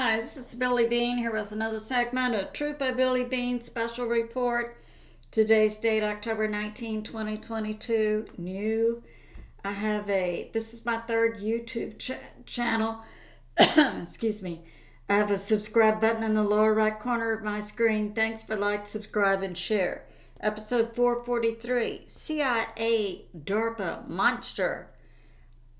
Hi, this is Billie Beene here with another segment of Truth by Billie Beene Special Report. Today's date, October 19, 2022. New. This is my third YouTube channel. Excuse me. I have a subscribe button in the lower right corner of my screen. Thanks for like, subscribe, and share. Episode 443, CIA DARPA monster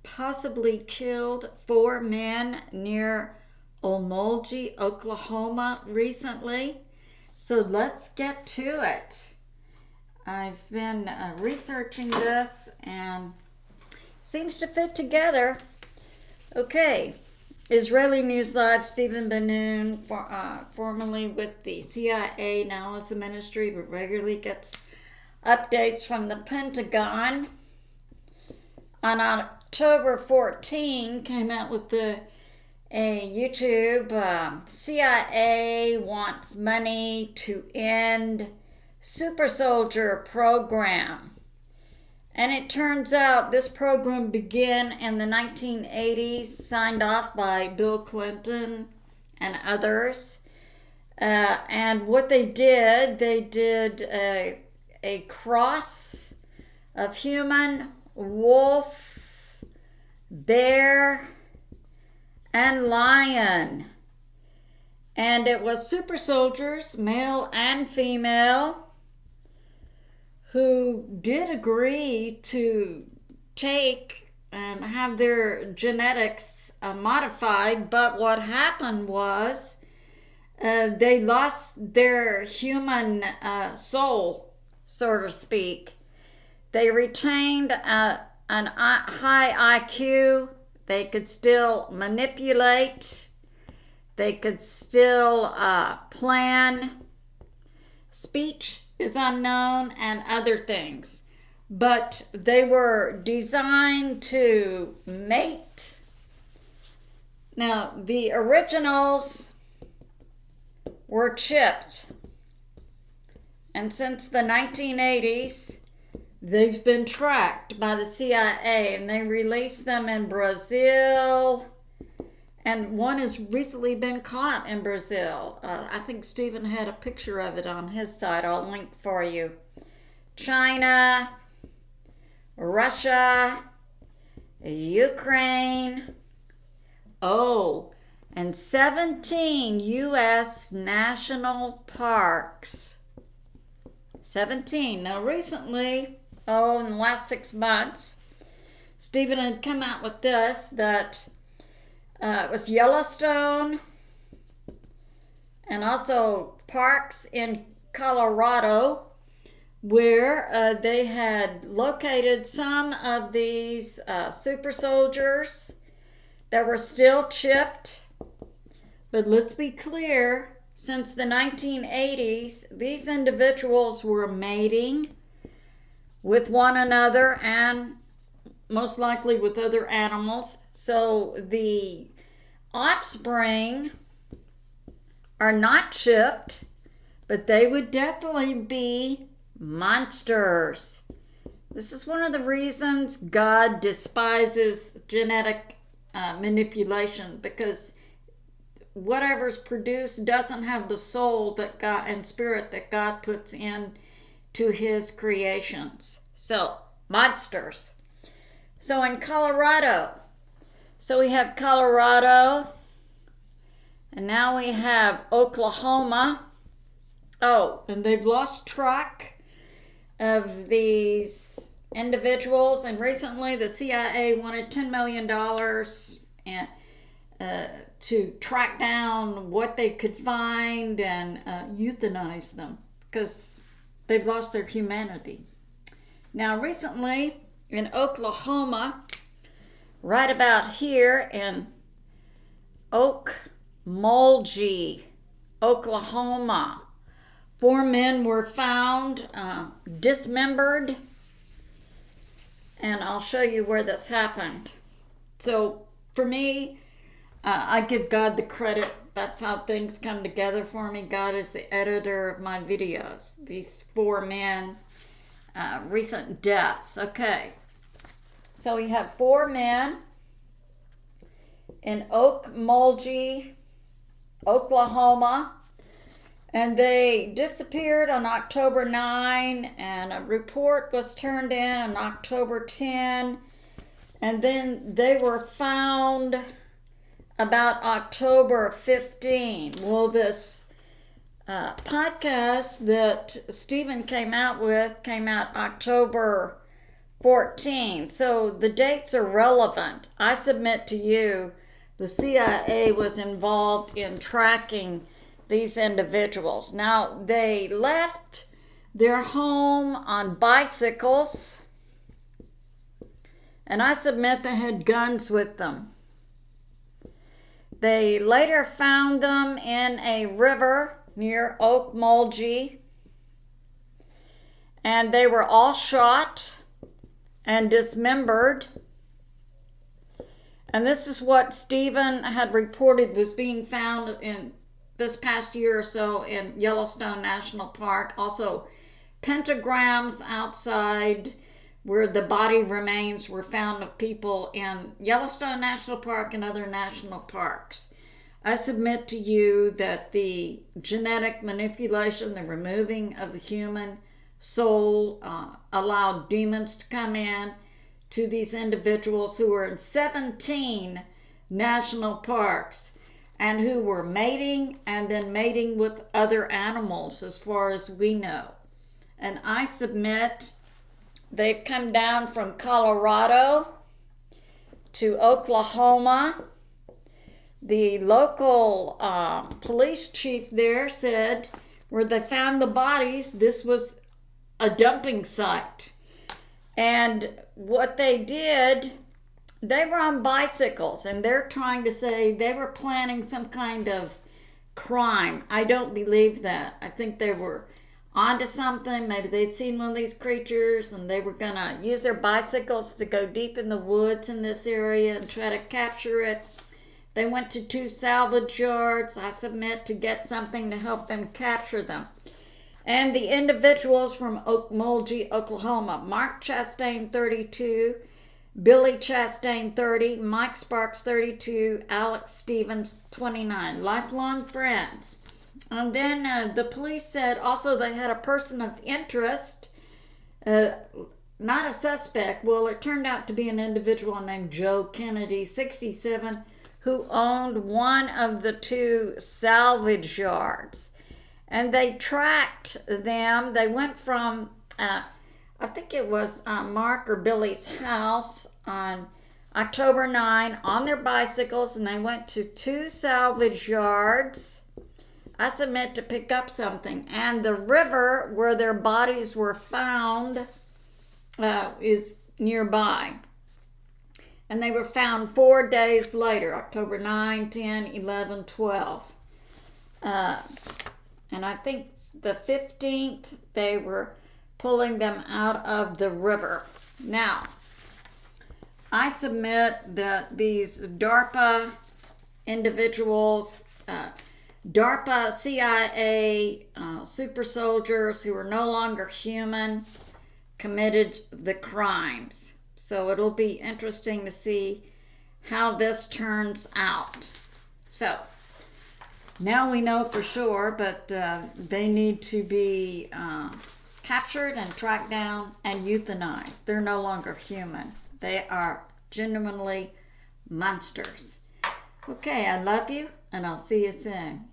possibly killed 4 men near Okmulgee, Oklahoma recently. So let's get to it. I've been researching this and seems to fit together. Okay. Israeli News Live, Stephen Ben-Nun, formerly with the CIA, now as the ministry, but regularly gets updates from the Pentagon. On October 14, came out with a YouTube, CIA wants money to end super soldier program. And it turns out this program began in the 1980s, signed off by Bill Clinton and others. And what they did a cross of human, wolf, bear, and lion. And it was super soldiers, male and female, who did agree to take and have their genetics modified, but what happened was they lost their human soul, so to speak. They retained an high IQ. They could still manipulate. They could still plan. Speech is unknown and other things. But they were designed to mate. Now, the originals were chipped. And since the 1980s, they've been tracked by the CIA, and they released them in Brazil, and one has recently been caught in Brazil. I think Stephen had a picture of it on his site. I'll link for you. China, Russia, Ukraine, and 17 U.S. national parks. 17. Now recently, in the last 6 months, Stephen had come out with this, that it was Yellowstone and also parks in Colorado where they had located some of these super soldiers that were still chipped. But let's be clear, since the 1980s, these individuals were mating with one another and most likely with other animals. So the offspring are not chipped, but they would definitely be monsters. This is one of the reasons God despises genetic manipulation, because whatever's produced doesn't have the soul that God and spirit that God puts in to his creations. So, monsters. So in Colorado, we have Colorado, and now we have Oklahoma. And they've lost track of these individuals, and recently the CIA wanted $10 million to track down what they could find and euthanize them, because they've lost their humanity. Now recently in Oklahoma, right about here in Okmulgee, Oklahoma, 4 men were found dismembered, and I'll show you where this happened. So for me, I give God the credit. That's how things come together for me. God is the editor of my videos. These 4 men, recent deaths. Okay. So we have 4 men in Okmulgee, Oklahoma. And they disappeared on October 9, and a report was turned in on October 10. And then they were found about October 15. Well, this podcast that Stephen came out with came out October 14. So the dates are relevant. I submit to you the CIA was involved in tracking these individuals. Now, they left their home on bicycles, and I submit they had guns with them. They later found them in a river near Okmulgee, and they were all shot and dismembered. And this is what Stephen had reported was being found in this past year or so in Yellowstone National Park. Also, pentagrams outside where the body remains were found of people in Yellowstone National Park and other national parks. I submit to you that the genetic manipulation, the removing of the human soul, allowed demons to come in to these individuals who were in 17 national parks and who were mating and then mating with other animals as far as we know. And I submit they've come down from Colorado to Oklahoma. The local police chief there said where they found the bodies, this was a dumping site. And what they did, they were on bicycles, and they're trying to say they were planning some kind of crime. I don't believe that. I think they were onto something. Maybe they'd seen one of these creatures, and they were going to use their bicycles to go deep in the woods in this area and try to capture it. They went to 2 salvage yards, I submit, to get something to help them capture them. And the individuals from Okmulgee, Oklahoma, Mark Chastain, 32, Billy Chastain, 30, Mike Sparks, 32, Alex Stevens, 29, lifelong friends. And then the police said also they had a person of interest, not a suspect. Well, it turned out to be an individual named Joe Kennedy, 67, who owned one of the 2 salvage yards. And they tracked them. They went from, I think it was Mark or Billy's house on October 9 on their bicycles, and they went to 2 salvage yards, I submit, to pick up something. And the river where their bodies were found is nearby. And they were found 4 days later, October 9, 10, 11, 12. And I think the 15th, they were pulling them out of the river. Now, I submit that these DARPA individuals, DARPA, CIA, super soldiers who are no longer human, committed the crimes. So it'll be interesting to see how this turns out. So, now we know for sure, but they need to be captured and tracked down and euthanized. They're no longer human. They are genuinely monsters. Okay, I love you, and I'll see you soon.